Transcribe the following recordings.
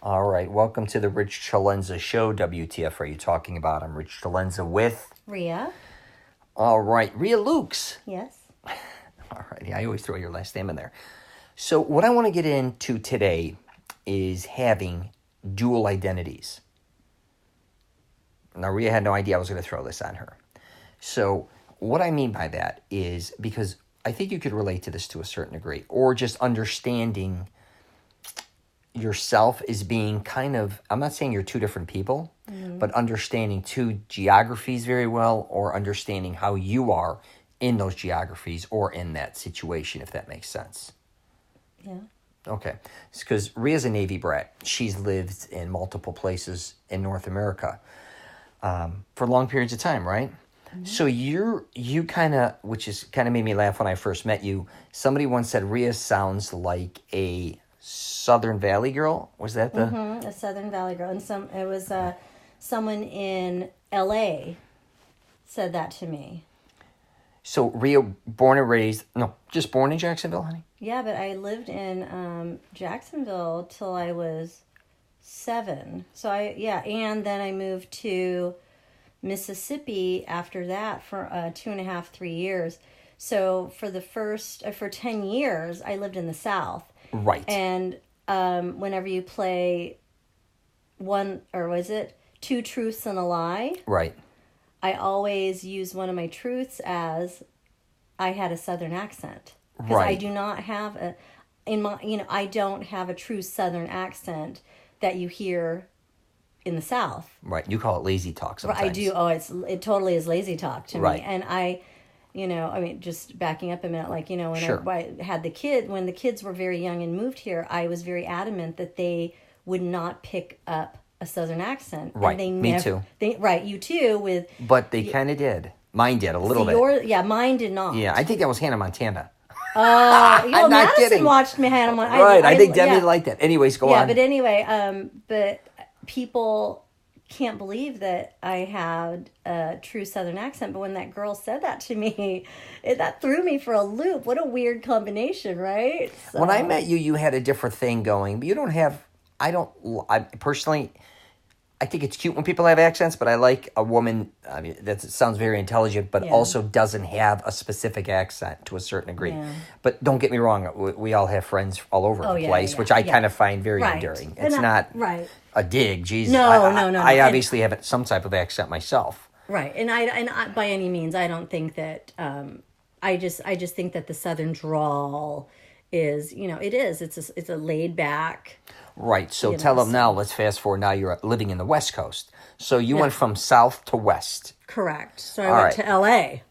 All right, welcome to the Rich CELENZA Show. WTF are you talking about? I'm Rich CELENZA with... Ria. All right, Ria Loeks. Yes. All right, yeah, I always throw your last name in there. So what I want to get into today is having dual identities. Now, Ria had no idea I was going to throw this on her. So what I mean by that is because I think you could relate to this to a certain degree, or just understanding yourself as being kind of, I'm not saying you're two different people, but understanding two geographies very well, or understanding how you are in those geographies or in that situation, if that makes sense. Yeah. Okay. Because Ria's a Navy Brat. She's lived in multiple places in North America for long periods of time, right? Mm-hmm. So you kind of, which is kind of made me laugh when I first met you. Somebody once said Ria sounds like a Southern Valley girl. Was that the a Southern Valley girl? And it was someone in L.A. said that to me. So Ria, born in Jacksonville, honey? Yeah, but I lived in Jacksonville till I was 7. So and then I moved to Mississippi after that for 2.5, 3 years. So for 10 years, I lived in the South. Right. And whenever you play Two Truths and a Lie? Right. I always use one of my truths as I had a Southern accent. Because I do not have I don't have a true Southern accent that you hear in the South. Right. You call it lazy talk sometimes. I do. Oh, it totally is lazy talk to right. me. And just backing up a minute, when sure. I had when the kids were very young and moved here, I was very adamant that they would not pick up a Southern accent. Right, and me too. You too. But they kind of did. Mine did a little bit. Mine did not. Yeah, I think that was Hannah Montana. I'm not Madison kidding. Watched me Hannah Montana. Right, I think Debbie liked that. Anyways, go on. Yeah, but anyway, but people can't believe that I had a true Southern accent. But when that girl said that to me, that threw me for a loop. What a weird combination, right? So. When I met you, you had a different thing going, but you don't have. I personally, I think it's cute when people have accents, but I like a woman. I mean, that sounds very intelligent, but also doesn't have a specific accent to a certain degree. Yeah. But don't get me wrong, we all have friends all over the place, which I kind of find very endearing. It's not a dig, Jesus. No. I obviously have some type of accent myself. Right, and I by any means, I don't think that. I just think that the Southern drawl is, it's a laid back. Right, so tell them now, let's fast forward, now you're living in the West Coast. So you went from South to West. Correct. So I went to L.A.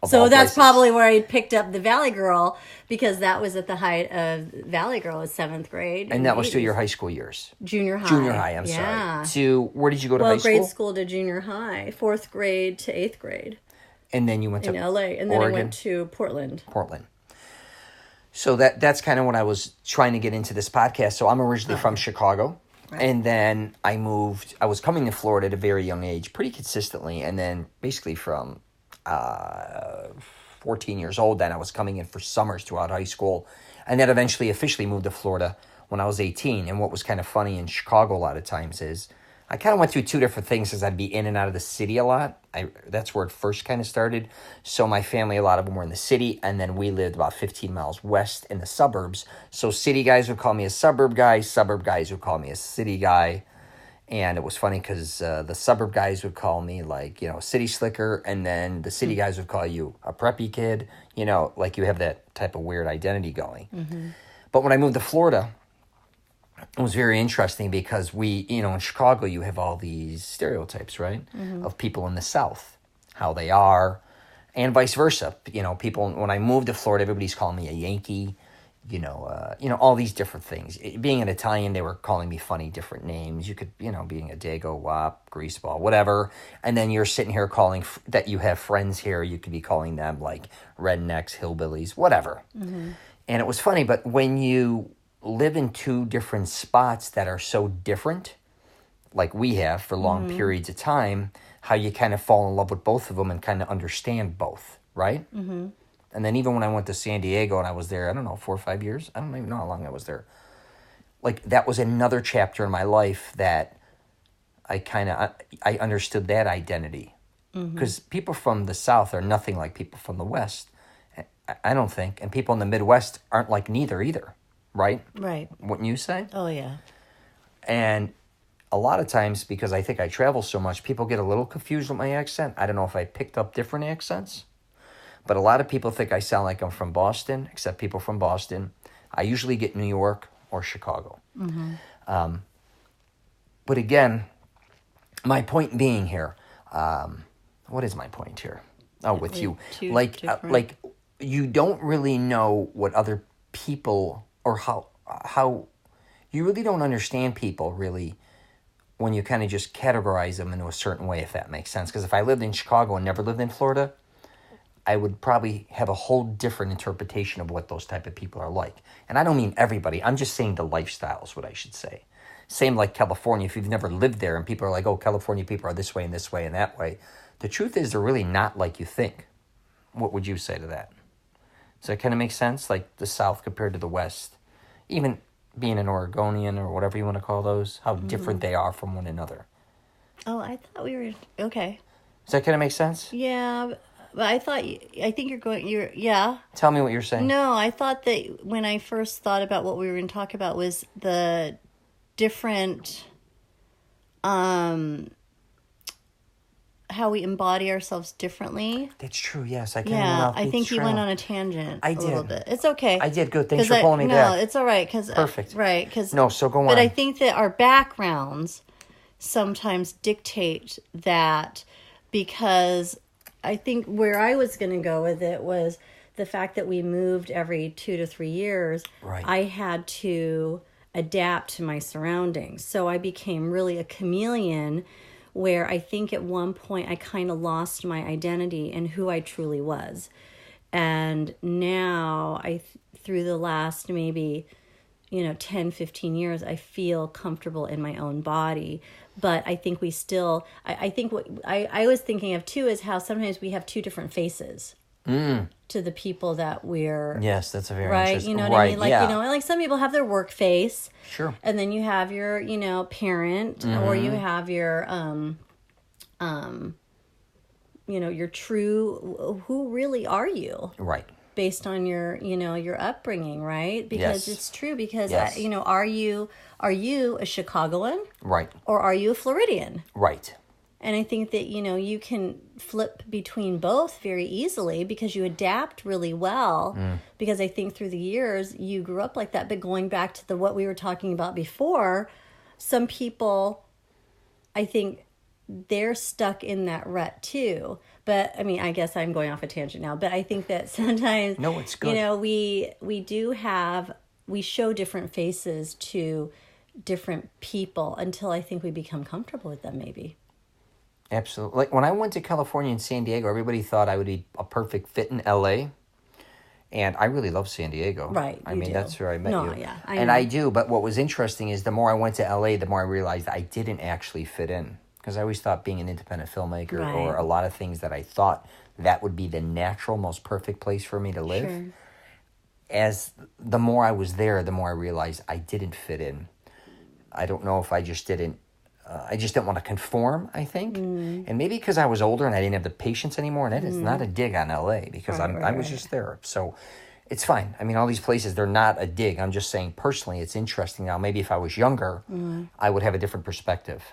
So that's probably where I picked up the Valley Girl, because that was at the height of Valley Girl, was 7th grade. And that was through your high school years? Junior high. Junior high, I'm sorry. To, where did you go to high school? Grade school to junior high, 4th grade to 8th grade. And then you went to in L.A., and then Oregon? I went to Portland. So that's kind of when I was trying to get into this podcast. So I'm originally from Chicago. Right. And then I was coming to Florida at a very young age, pretty consistently. And then basically from 14 years old, then I was coming in for summers throughout high school. And then eventually officially moved to Florida when I was 18. And what was kind of funny in Chicago a lot of times is I kind of went through two different things, as I'd be in and out of the city a lot. That's where it first kind of started. So my family, a lot of them were in the city, and then we lived about 15 miles west in the suburbs. So city guys would call me a suburb guys would call me a city guy. And it was funny because the suburb guys would call me city slicker, and then the city guys would call you a preppy kid, like you have that type of weird identity going. Mm-hmm. But when I moved to Florida, it was very interesting because in Chicago, you have all these stereotypes, right? Mm-hmm. Of people in the South, how they are, and vice versa. People, when I moved to Florida, everybody's calling me a Yankee, all these different things. Being an Italian, they were calling me funny, different names. You could, being a Dago, Wop, Greaseball, whatever. And then you're sitting here calling that you have friends here. You could be calling them like rednecks, hillbillies, whatever. Mm-hmm. And it was funny, but when you live in two different spots that are so different, like we have for long periods of time, how you kind of fall in love with both of them and kind of understand both, right? Mm-hmm. And then even when I went to San Diego and I was there, I don't know, 4 or 5 years, I don't even know how long I was there. like that was another chapter in my life that I understood that identity. Because people from the South are nothing like people from the West, I don't think. And people in the Midwest aren't like neither either, right? Right. Wouldn't you say? Oh, yeah. And a lot of times, because I think I travel so much, people get a little confused with my accent. I don't know if I picked up different accents. But a lot of people think I sound like I'm from Boston, except people from Boston. I usually get New York or Chicago. But again, my point being here, what is my point here? Oh, with you. Like you don't really know what other people, or how you really don't understand people really when you kind of just categorize them into a certain way, if that makes sense. Because if I lived in Chicago and never lived in Florida, I would probably have a whole different interpretation of what those type of people are like. And I don't mean everybody. I'm just saying the lifestyle is what I should say. Same like California. If you've never lived there and people are like, oh, California people are this way and that way. The truth is they're really not like you think. What would you say to that? Does that kind of make sense? Like the South compared to the West. Even being an Oregonian or whatever you want to call those, how different they are from one another. Oh, I thought we were... Okay. Does that kind of make sense? Yeah, but I think yeah. Tell me what you're saying. No, I thought that when I first thought about what we were going to talk about was the different, how we embody ourselves differently. That's true, yes. I think you went on a tangent a little bit. It's okay. I did, good. Thanks for pulling me back. No, it's all right. Perfect. Right, because... No, so go on. But I think that our backgrounds sometimes dictate that, because I think where I was going to go with it was the fact that we moved every 2 to 3 years. Right. I had to adapt to my surroundings. So I became really a chameleon, where I think at one point I kind of lost my identity and who I truly was. And now through the last maybe, 10, 15 years, I feel comfortable in my own body. But I think we still, I think what I was thinking of too is how sometimes we have two different faces to the people that we're... Yes, that's a very right? interesting... You know what I mean? Like, like some people have their work face. Sure. And then you have your, parent, or you have your, your true, who really are you? Right. Based on your, your upbringing, right? Because it's true. Because are you a Chicagoan? Right. Or are you a Floridian? Right. And I think that, you can flip between both very easily because you adapt really well. Because I think through the years you grew up like that. But going back to what we were talking about before, some people, I think they're stuck in that rut too. But I mean, I guess I'm going off a tangent now. But I think that sometimes, no, it's good. we show different faces to different people until I think we become comfortable with them, maybe. Absolutely. Like when I went to California and San Diego, everybody thought I would be a perfect fit in LA. And I really love San Diego. Right. I mean, that's where I met you. Yeah, I do. But what was interesting is the more I went to LA, the more I realized I didn't actually fit in. Because I always thought being an independent filmmaker or a lot of things that I thought that would be the natural, most perfect place for me to live. Sure. As the more I was there, the more I realized I didn't fit in. I don't know if I just didn't want to conform, I think. And maybe because I was older and I didn't have the patience anymore. And that is not a dig on LA because I was just there. So it's fine. I mean, all these places, they're not a dig. I'm just saying personally, it's interesting now. Maybe if I was younger, I would have a different perspective.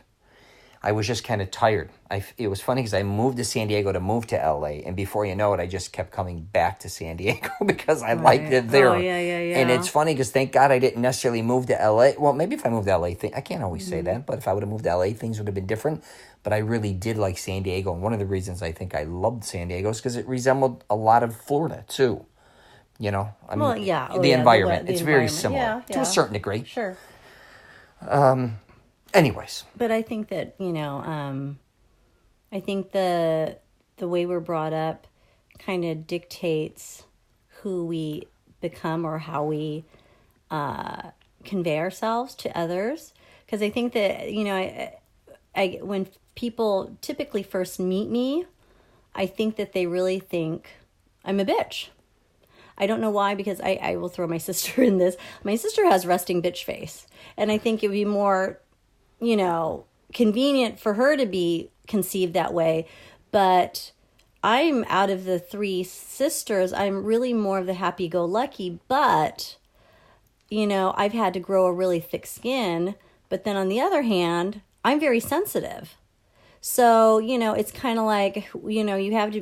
I was just kind of tired. It was funny because I moved to San Diego to move to LA. And before you know it, I just kept coming back to San Diego because I liked it there. Oh, yeah. And it's funny because thank God I didn't necessarily move to LA. Well, maybe if I moved to LA, I can't always say that. But if I would have moved to LA, things would have been different. But I really did like San Diego. And one of the reasons I think I loved San Diego is because it resembled a lot of Florida, too. The environment. It's very similar to a certain degree. Sure. Anyways. But I think that, I think the way we're brought up kind of dictates who we become or how we convey ourselves to others. Because I think that, I when people typically first meet me, I think that they really think I'm a bitch. I don't know why, because I will throw my sister in this. My sister has resting bitch face. And I think it would be more, convenient for her to be conceived that way. But I'm, out of the three sisters, I'm really more of the happy-go-lucky. But, I've had to grow a really thick skin. But then on the other hand, I'm very sensitive. So, it's kind of like, you have to,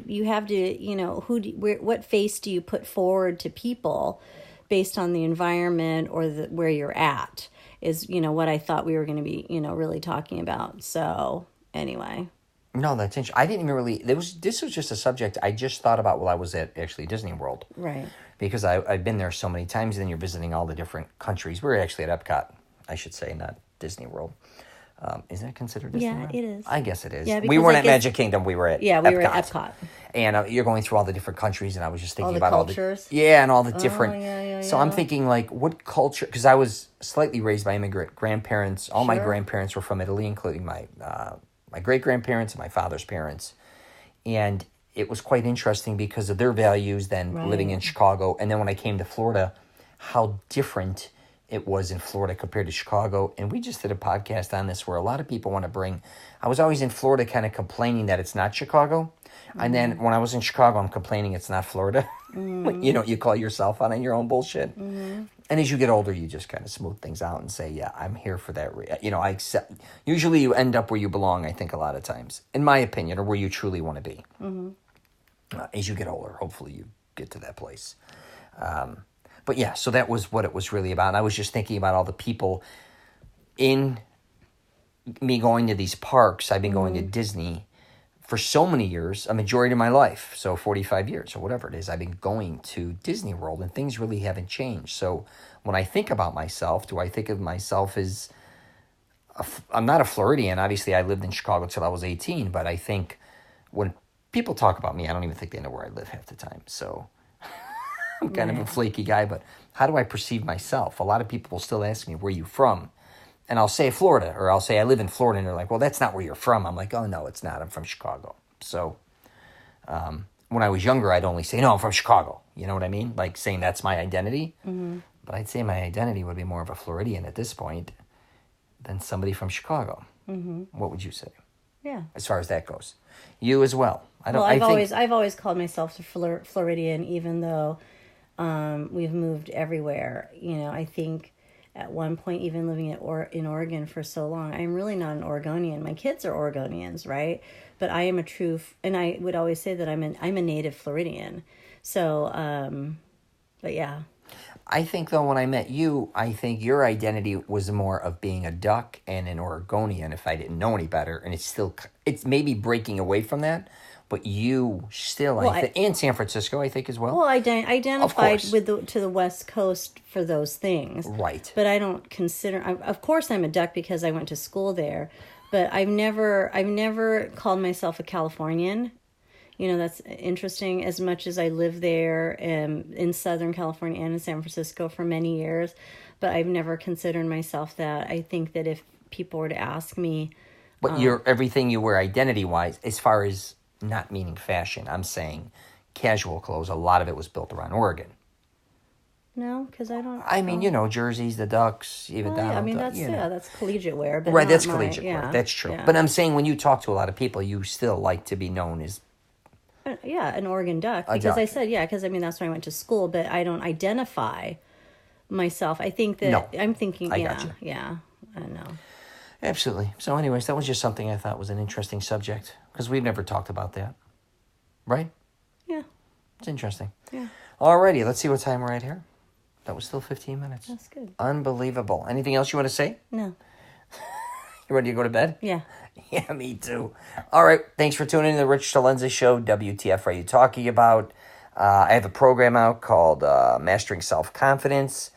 what face do you put forward to people based on the environment or where you're at is, what I thought we were going to be, really talking about. So anyway. No, that's interesting. I didn't even really, this was just a subject I just thought about while I was at actually Disney World. Right. Because I've been there so many times, and then you're visiting all the different countries. We're actually at Epcot, I should say, not Disney World. Is that considered Disney World? Yeah, it is. I guess it is. Yeah, we weren't at Magic Kingdom. We were at Epcot. We were at Epcot. And you're going through all the different countries, and I was just thinking about cultures. and all the different. Yeah. So I'm thinking, like, what culture? Because I was slightly raised by immigrant grandparents. All my grandparents were from Italy, including my great grandparents and my father's parents, and it was quite interesting because of their values. Then living in Chicago, and then when I came to Florida, how different it was in Florida compared to Chicago. And we just did a podcast on this where a lot of people want to bring... I was always in Florida kind of complaining that it's not Chicago. Mm-hmm. And then when I was in Chicago, I'm complaining it's not Florida. Mm-hmm. You call yourself out on your own bullshit. Mm-hmm. And as you get older, you just kind of smooth things out and say, yeah, I'm here for that. I accept... Usually you end up where you belong, I think, a lot of times. In my opinion, or where you truly want to be. Mm-hmm. As you get older, hopefully you get to that place. But yeah, so that was what it was really about. And I was just thinking about all the people in me going to these parks. I've been going to Disney for so many years, a majority of my life. So 45 years or whatever it is, I've been going to Disney World, and things really haven't changed. So when I think about myself, do I think of myself as... I'm not a Floridian. Obviously, I lived in Chicago till I was 18. But I think when people talk about me, I don't even think they know where I live half the time. So... I'm kind of a flaky guy, but how do I perceive myself? A lot of people will still ask me, where are you from? And I'll say Florida, or I'll say I live in Florida, and they're like, well, that's not where you're from. I'm like, oh, no, it's not. I'm from Chicago. So when I was younger, I'd only say, no, I'm from Chicago. You know what I mean? Like saying that's my identity. Mm-hmm. But I'd say my identity would be more of a Floridian at this point than somebody from Chicago. Mm-hmm. What would you say? Yeah. As far as that goes. You as well. I've always called myself a Floridian, even though... we've moved everywhere. I think at one point, even living in Oregon for so long, I'm really not an Oregonian. My kids are Oregonians, right? But I am and I would always say that I'm a native Floridian. So, but yeah. I think though, when I met you, I think your identity was more of being a duck and an Oregonian, if I didn't know any better. And it's maybe breaking away from that. But you still, and San Francisco, I think, as well. Well, I identified to the West Coast for those things. Right. But I don't consider... of course, I'm a duck because I went to school there. But I've never called myself a Californian. That's interesting. As much as I lived there in Southern California and in San Francisco for many years. But I've never considered myself that. I think that if people were to ask me... But everything you wear identity-wise, as far as... Not meaning fashion. I'm saying casual clothes. A lot of it was built around Oregon. No, because I don't... I mean, jerseys, the Ducks, even Donald. Yeah, I mean, that's collegiate wear. But right, that's collegiate wear. That's true. Yeah. But I'm saying when you talk to a lot of people, you still like to be known as... an Oregon Duck. Because I said, because that's where I went to school, but I don't identify myself. I think that... No, I'm thinking, I got you. Yeah, I know. Absolutely. So anyways, that was just something I thought was an interesting subject. Because we've never talked about that. Right? Yeah. It's interesting. Yeah. Alrighty, let's see what time we're at here. That was still 15 minutes. That's good. Unbelievable. Anything else you want to say? No. You ready to go to bed? Yeah. Yeah, me too. All right. Thanks for tuning in to the Rich CELENZA Show. WTF are you talking about? I have a program out called Mastering Self-Confidence.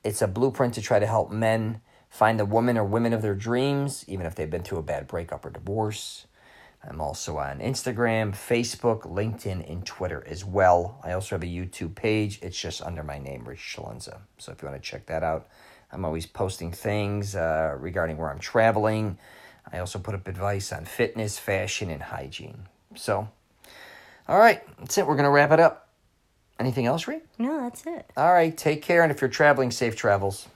It's a blueprint to try to help men find the woman or women of their dreams, even if they've been through a bad breakup or divorce. I'm also on Instagram, Facebook, LinkedIn, and Twitter as well. I also have a YouTube page. It's just under my name, Rich CELENZA. So if you want to check that out, I'm always posting things regarding where I'm traveling. I also put up advice on fitness, fashion, and hygiene. So, all right, that's it. We're going to wrap it up. Anything else, Ree? No, that's it. All right, take care, and if you're traveling, safe travels.